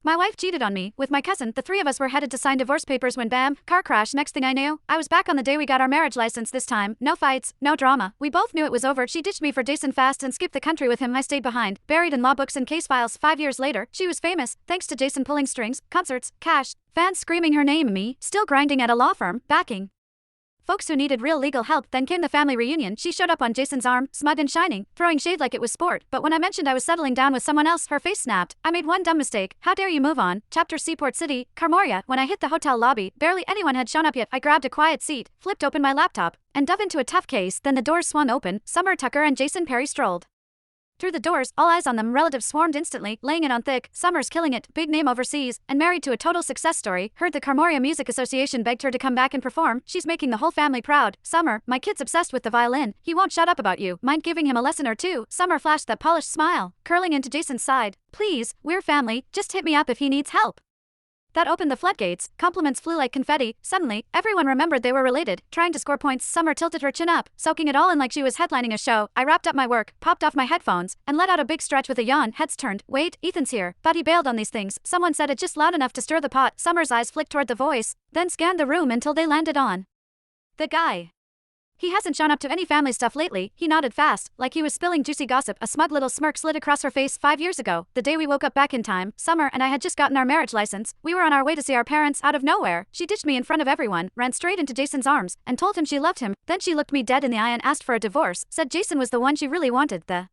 My wife cheated on me with my cousin. The three of us were headed to sign divorce papers when bam, car crash. Next thing I knew, I was back on the day we got our marriage license. This time, no fights, no drama. We both knew it was over. She ditched me for Jason fast and skipped the country with him. I stayed behind, buried in law books and case files. 5 years later, she was famous, thanks to Jason pulling strings, concerts, cash, fans screaming her name. Me, still grinding at a law firm, backing folks who needed real legal help. Then came the family reunion. She showed up on Jason's arm, smug and shining, throwing shade like it was sport. But when I mentioned I was settling down with someone else, her face snapped. I made one dumb mistake. How dare you move on? Chapter Seaport City, Carmoria. When I hit the hotel lobby, barely anyone had shown up yet. I grabbed a quiet seat, flipped open my laptop, and dove into a tough case. Then the doors swung open. Summer Tucker and Jason Perry strolled through the doors, all eyes on them. Relatives swarmed instantly, laying it on thick. Summer's killing it, big name overseas, and married to a total success story. Heard the Carmoria Music Association begged her to come back and perform. She's making the whole family proud. Summer, my kid's obsessed with the violin. He won't shut up about you. Mind giving him a lesson or two? Summer flashed that polished smile, curling into Jason's side. Please, we're family, just hit me up if he needs help. That opened the floodgates. Compliments flew like confetti. Suddenly, everyone remembered they were related. Trying to score points, Summer tilted her chin up, soaking it all in like she was headlining a show. I wrapped up my work, popped off my headphones, and let out a big stretch with a yawn. Heads turned. Wait, Ethan's here. But he bailed on these things. Someone said it just loud enough to stir the pot. Summer's eyes flicked toward the voice, then scanned the room until they landed on the guy. He hasn't shown up to any family stuff lately. He nodded fast, like he was spilling juicy gossip. A smug little smirk slid across her face. 5 years ago, the day we woke up back in time, Summer and I had just gotten our marriage license. We were on our way to see our parents. Out of nowhere, she ditched me in front of everyone, ran straight into Jason's arms, and told him she loved him. Then she looked me dead in the eye and asked for a divorce, said Jason was the one she really wanted. The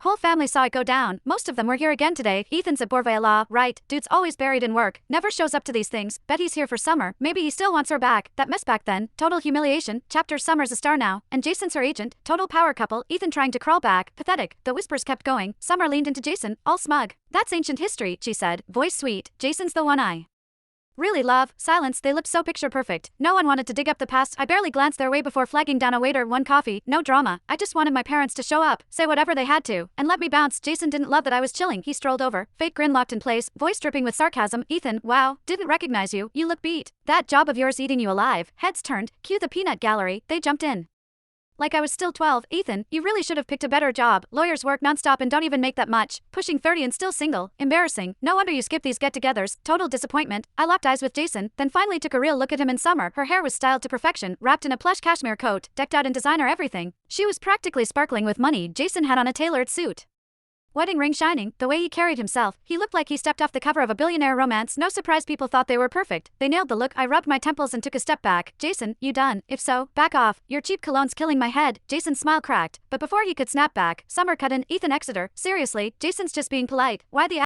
whole family saw it go down. Most of them were here again today. Ethan's at Bourvais Law, right? Dude's always buried in work, never shows up to these things. Bet he's here for Summer. Maybe he still wants her back. That mess back then, total humiliation. Chapter Summer's a star now, and Jason's her agent. Total power couple. Ethan trying to crawl back. Pathetic. The whispers kept going. Summer leaned into Jason, all smug. That's ancient history, she said, voice sweet. Jason's the one I really love. Silence. They looked so picture perfect. No one wanted to dig up the past. I barely glanced their way before flagging down a waiter. One coffee. No drama. I just wanted my parents to show up, say whatever they had to, and let me bounce. Jason didn't love that I was chilling. He strolled over, fake grin locked in place, voice dripping with sarcasm. Ethan, wow, didn't recognize you. You look beat. That job of yours eating you alive. Heads turned. Cue the peanut gallery. They jumped in like I was still 12. Ethan, you really should have picked a better job. Lawyers work nonstop and don't even make that much. Pushing 30 and still single. Embarrassing. No wonder you skip these get-togethers. Total disappointment. I locked eyes with Jason, then finally took a real look at him in Summer. Her hair was styled to perfection, wrapped in a plush cashmere coat, decked out in designer everything. She was practically sparkling with money. Jason had on a tailored suit, wedding ring shining. The way he carried himself, he looked like he stepped off the cover of a billionaire romance. No surprise people thought they were perfect. They nailed the look. I rubbed my temples and took a step back. Jason, you done? If so, back off. Your cheap cologne's killing my head. Jason's smile cracked, but before he could snap back, Summer cut in. Ethan Exeter, seriously, Jason's just being polite. Why the